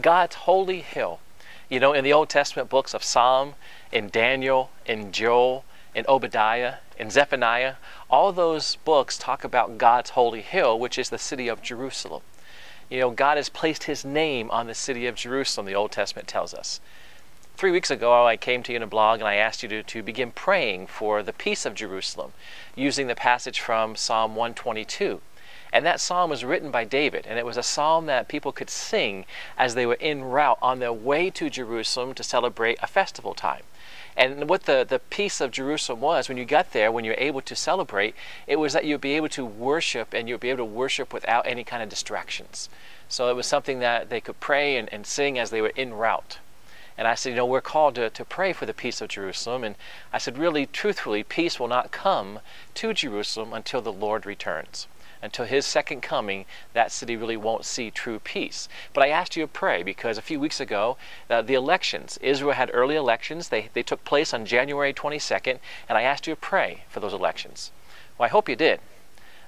God's holy hill. You know, in the Old Testament books of Psalm, in Daniel, in Joel, in Obadiah, in Zephaniah, all those books talk about God's holy hill, which is the city of Jerusalem. You know, God has placed his name on the city of Jerusalem, the Old Testament tells us. 3 weeks ago, I came to you in a blog and I asked you to begin praying for the peace of Jerusalem using the passage from Psalm 122. And that psalm was written by David, and it was a psalm that people could sing as they were en route on their way to Jerusalem to celebrate a festival time. And what the peace of Jerusalem was, when you got there, when you were able to celebrate, it was that you'd be able to worship, and you'd be able to worship without any kind of distractions. So it was something that they could pray and sing as they were en route. And I said, you know, we're called to pray for the peace of Jerusalem. And I said, really, truthfully, peace will not come to Jerusalem until the Lord returns. Until his second coming, that city really won't see true peace. But I asked you to pray because a few weeks ago, the elections, Israel had early elections. They took place on January 22nd, and I asked you to pray for those elections. Well, I hope you did.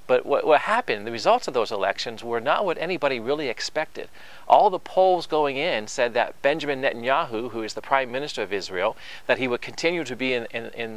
But what happened, the results of those elections were not what anybody really expected. All the polls going in said that Benjamin Netanyahu, who is the Prime Minister of Israel, that he would continue to be in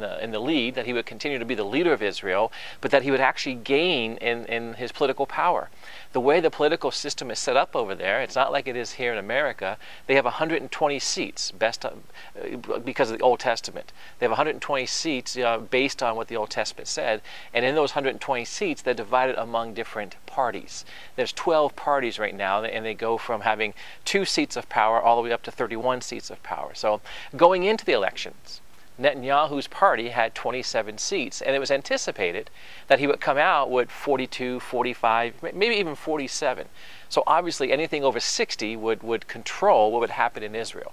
the lead, that he would continue to be the leader of Israel, but that he would actually gain in his political power. The way the political system is set up over there, it's not like it is here in America. They have 120 seats because of the Old Testament. They have 120 seats based on what the Old Testament said, and in those 120 seats, they're divided among different parties. There's 12 parties right now, and they go from having 2 seats of power all the way up to 31 seats of power. So going into the elections, Netanyahu's party had 27 seats, and it was anticipated that he would come out with 42, 45, maybe even 47. So obviously anything over 60 would control what would happen in Israel.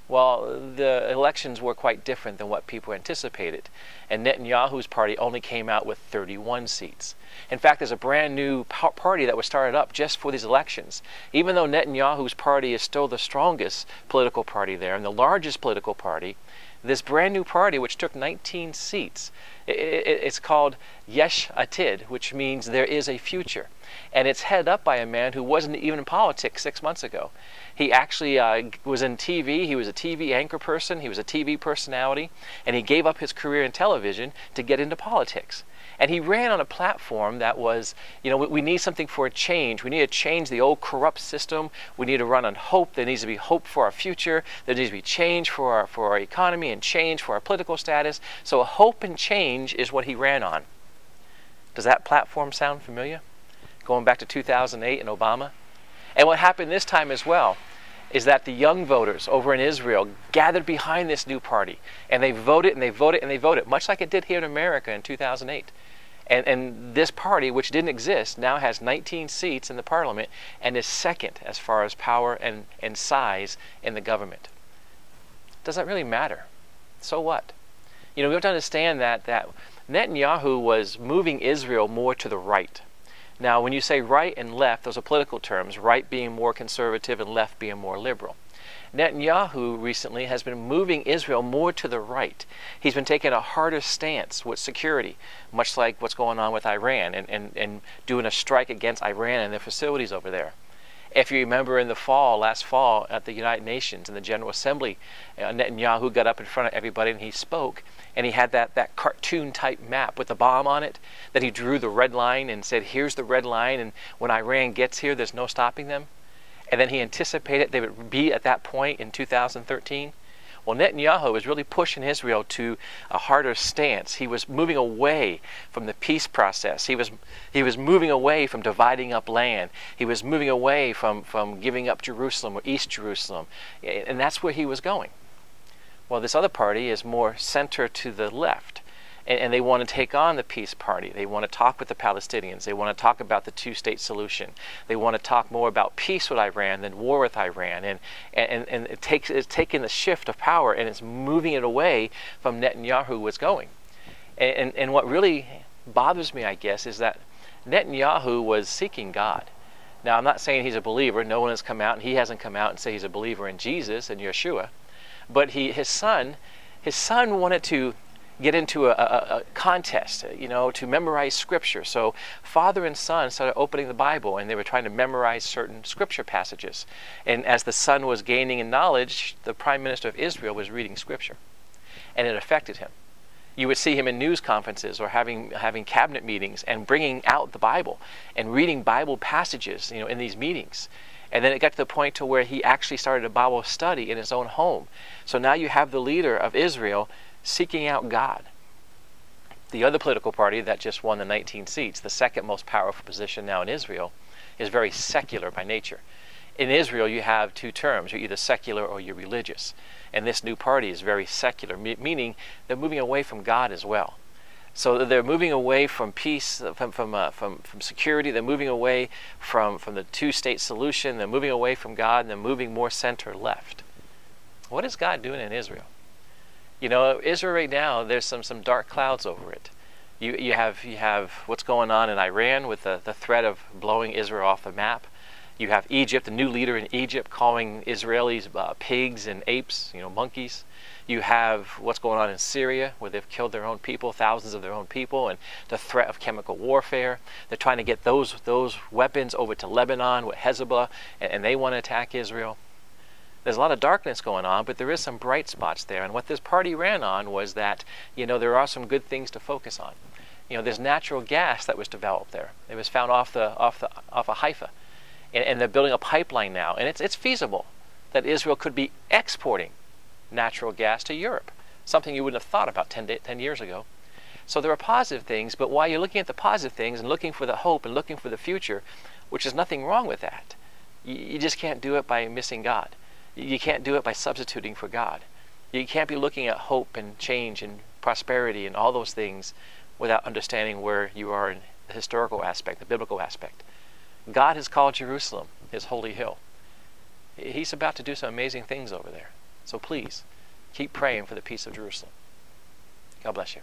Well, the elections were quite different than what people anticipated, and Netanyahu's party only came out with 31 seats. In fact, there's a brand new party that was started up just for these elections. Even though Netanyahu's party is still the strongest political party there and the largest political party, this brand new party, which took 19 seats, it's called Yesh Atid, which means there is a future. And it's headed up by a man who wasn't even in politics 6 months ago. He actually was in TV. He was a TV anchor person. He was a TV personality. And he gave up his career in television to get into politics. And he ran on a platform that was, you know, we need something for a change. We need to change the old corrupt system. We need to run on hope. There needs to be hope for our future. There needs to be change for our economy and change for our political status. So hope and change is what he ran on. Does that platform sound familiar? Going back to 2008 and Obama? And what happened this time as well is that the young voters over in Israel gathered behind this new party, and they voted and they voted and they voted, much like it did here in America in 2008. And this party, which didn't exist, now has 19 seats in the parliament and is second as far as power and size in the government. Does that really matter? So what? You know, we have to understand that Netanyahu was moving Israel more to the right. Now, when you say right and left, those are political terms, right being more conservative and left being more liberal. Netanyahu recently has been moving Israel more to the right. He's been taking a harder stance with security, much like what's going on with Iran and doing a strike against Iran and their facilities over there. If you remember in the fall, last fall, at the United Nations in the General Assembly, Netanyahu got up in front of everybody and he spoke, and he had that cartoon-type map with the bomb on it, that he drew the red line and said, here's the red line, and when Iran gets here, there's no stopping them. And then he anticipated they would be at that point in 2013. Well, Netanyahu was really pushing Israel to a harder stance. He was moving away from the peace process. He was moving away from dividing up land. He was moving away from giving up Jerusalem or East Jerusalem. And that's where he was going. Well, this other party is more center to the left. And they want to take on the peace party. They want to talk with the Palestinians. They want to talk about the two-state solution. They want to talk more about peace with Iran than war with Iran. And it's taking the shift of power and it's moving it away from Netanyahu was going. And what really bothers me, I guess, is that Netanyahu was seeking God. Now, I'm not saying he's a believer. No one has come out, and he hasn't come out and said he's a believer in Jesus and Yeshua. But his son wanted to get into a contest, to memorize scripture. So father and son started opening the Bible, and they were trying to memorize certain scripture passages. And as the son was gaining in knowledge, the prime minister of Israel was reading scripture, and it affected him. You would see him in news conferences or having cabinet meetings and bringing out the Bible and reading Bible passages, in these meetings. And then it got to the point to where he actually started a Bible study in his own home. So now you have the leader of Israel seeking out God. The other political party that just won the 19 seats, the second most powerful position now in Israel, is very secular by nature. In Israel, you have two terms. You're either secular or you're religious. And this new party is very secular, meaning they're moving away from God as well. So they're moving away from peace, from security. They're moving away from the two-state solution. They're moving away from God, and they're moving more center-left. What is God doing in Israel? Israel right now, there's some dark clouds over it. You have what's going on in Iran with the threat of blowing Israel off the map. You have Egypt, the new leader in Egypt, calling Israelis pigs and apes, monkeys. You have what's going on in Syria, where they've killed their own people, thousands of their own people, and the threat of chemical warfare. They're trying to get those weapons over to Lebanon with Hezbollah, and they want to attack Israel. There's a lot of darkness going on, but there is some bright spots there. And what this party ran on was that, there are some good things to focus on. There's natural gas that was developed there. It was found off of Haifa. And they're building a pipeline now. And it's feasible that Israel could be exporting natural gas to Europe, something you wouldn't have thought about 10 years ago. So there are positive things, but while you're looking at the positive things and looking for the hope and looking for the future, which is nothing wrong with that, you just can't do it by missing God. You can't do it by substituting for God. You can't be looking at hope and change and prosperity and all those things without understanding where you are in the historical aspect, the biblical aspect. God has called Jerusalem his holy hill. He's about to do some amazing things over there. So please, keep praying for the peace of Jerusalem. God bless you.